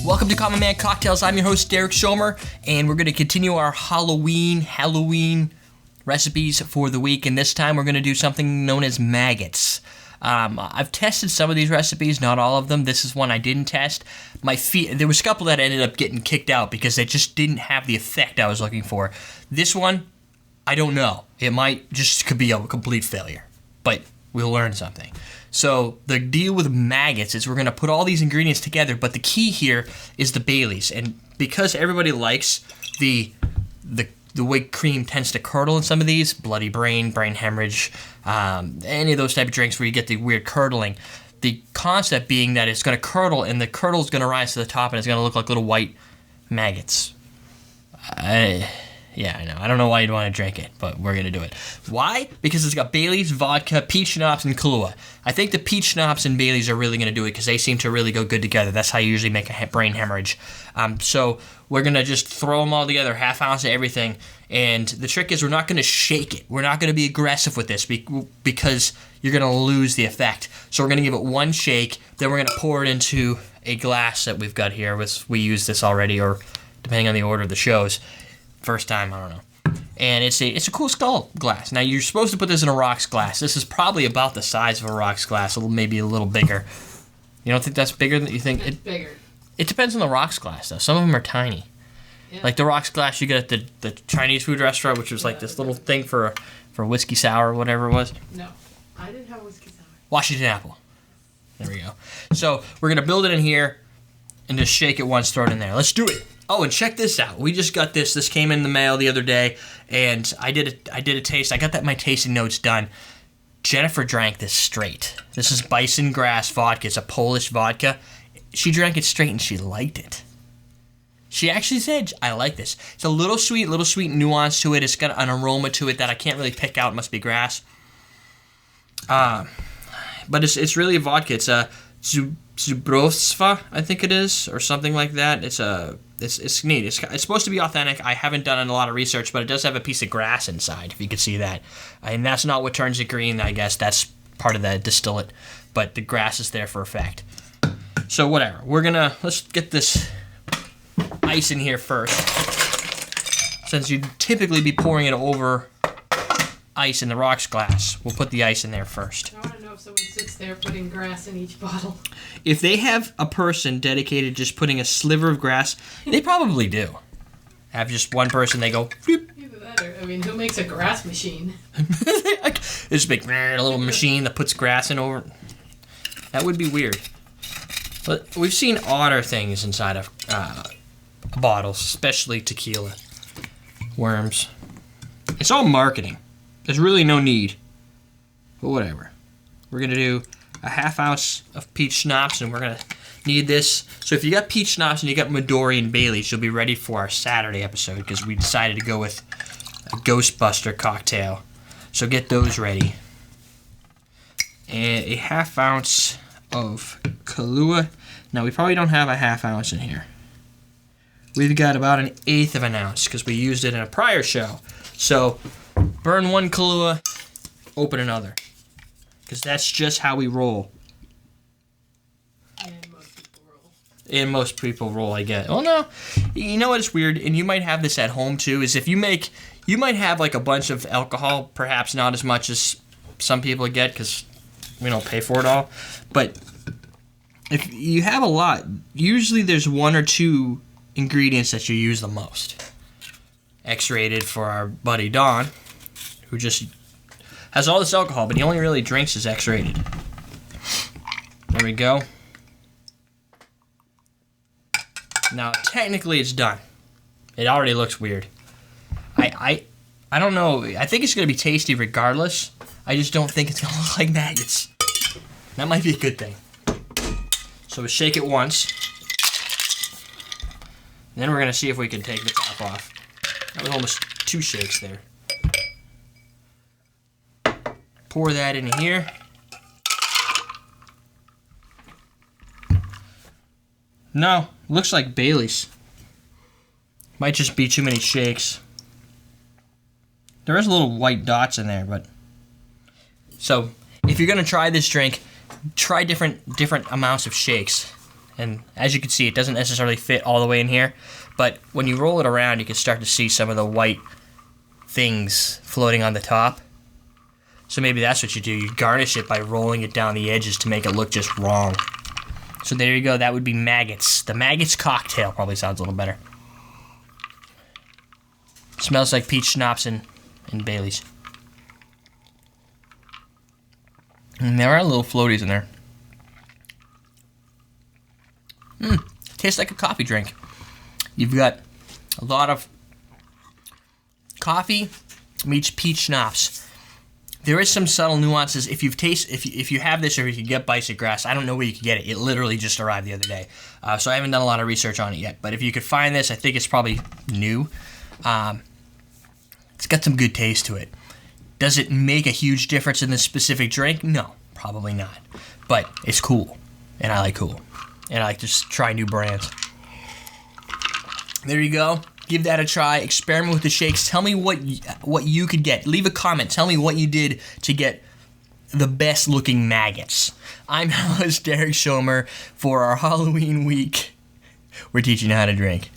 Welcome to Common Man Cocktails. I'm your host, Derek Schomer, and we're going to continue our Halloween recipes for the week, and this time we're going to do something known as maggots. I've tested some of these recipes, not all of them. This is one I didn't test. There was a couple that ended up getting kicked out because they just didn't have the effect I was looking for. This one, I don't know. It could be a complete failure, but we'll learn something. So the deal with maggots is we're going to put all these ingredients together, but the key here is the Baileys. And because everybody likes the way cream tends to curdle in some of these, bloody brain hemorrhage, any of those type of drinks where you get the weird curdling, the concept being that it's going to curdle and the curdle is going to rise to the top and it's going to look like little white maggots. Yeah, I know. I don't know why you'd want to drink it, but we're going to do it. Why? Because it's got Baileys, vodka, peach schnapps, and kahlua. I think the peach schnapps and Baileys are really going to do it because they seem to really go good together. That's how you usually make a brain hemorrhage. So we're going to just throw them all together, half ounce of everything. And the trick is we're not going to shake it. We're not going to be aggressive with this because you're going to lose the effect. So we're going to give it one shake. Then we're going to pour it into a glass that we've got here. We use this already, or depending on the order of the shows. First time, I don't know. And it's a cool skull glass. Now, you're supposed to put this in a rocks glass. This is probably about the size of a rocks glass, maybe a little bigger. You don't think that's bigger than you think? It's bigger. It depends on the rocks glass, though. Some of them are tiny. Yeah. Like the rocks glass you get at the Chinese food restaurant, which was like this little thing for whiskey sour or whatever it was. No, I didn't have whiskey sour. Washington apple. There we go. So we're going to build it in here and just shake it once, throw it in there. Let's do it. Oh, and check this out. We just got this. This came in the mail the other day, and I did a taste. I got my tasting notes done. Jennifer drank this straight. This is bison grass vodka. It's a Polish vodka. She drank it straight, and she liked it. She actually said, I like this. It's a little sweet nuance to it. It's got an aroma to it that I can't really pick out. It must be grass. But it's really a vodka. It's a Zubrowstwa, I think it is, or something like that. It's neat. It's supposed to be authentic. I haven't done a lot of research, but it does have a piece of grass inside, if you could see that. And that's not what turns it green, I guess. That's part of the distillate. But the grass is there for effect. So whatever. Let's get this ice in here first. Since you'd typically be pouring it over ice in the rocks glass, we'll put the ice in there first. I want to know if someone sits there putting grass in each bottle. If they have a person dedicated just putting a sliver of grass, they probably do. Have just one person, they go, bloop. Either that or, who makes a grass machine? It's just a little machine that puts grass in over. That would be weird. But we've seen odder things inside of bottles, especially tequila. Worms. It's all marketing. There's really no need. But whatever. We're going to do a half ounce of peach schnapps, and we're going to need this. So if you got peach schnapps and you got Midori and Baileys, you'll be ready for our Saturday episode because we decided to go with a Ghostbuster cocktail. So get those ready. And a half ounce of kahlua. Now, we probably don't have a half ounce in here. We've got about an eighth of an ounce because we used it in a prior show. So burn one kahlua, open another. Because that's just how we roll. And most people roll, I guess. Oh, no. You know what is weird? And you might have this at home, too, is if you might have like a bunch of alcohol, perhaps not as much as some people get because we don't pay for it all. But if you have a lot, usually there's one or two ingredients that you use the most. X-rated for our buddy Don, who just has all this alcohol, but he only really drinks his X-rated. There we go. Now, technically, it's done. It already looks weird. I don't know. I think it's going to be tasty regardless. I just don't think it's going to look like maggots. That might be a good thing. So we shake it once. Then we're going to see if we can take the top off. That was almost 2 shakes there. Pour that in here. No, looks like Baileys. Might just be too many shakes. There is little white dots in there, but... So, if you're going to try this drink, try different amounts of shakes. And as you can see, it doesn't necessarily fit all the way in here. But when you roll it around, you can start to see some of the white things floating on the top. So maybe that's what you do. You garnish it by rolling it down the edges to make it look just wrong. So there you go. That would be Maggots. The Maggots Cocktail probably sounds a little better. Smells like peach schnapps and Baileys. And there are little floaties in there. Tastes like a coffee drink. You've got a lot of coffee meets peach schnapps. There is some subtle nuances. If you have this, or if you can get bicep grass, I don't know where you can get it. It literally just arrived the other day, so I haven't done a lot of research on it yet. But if you could find this, I think it's probably new. It's got some good taste to it. Does it make a huge difference in this specific drink? No, probably not. But it's cool, and I like cool, and I like to just try new brands. There you go. Give that a try. Experiment with the shakes. Tell me what you could get. Leave a comment. Tell me what you did to get the best looking maggots. I'm your host, Derek Schomer. For our Halloween week, we're teaching you how to drink.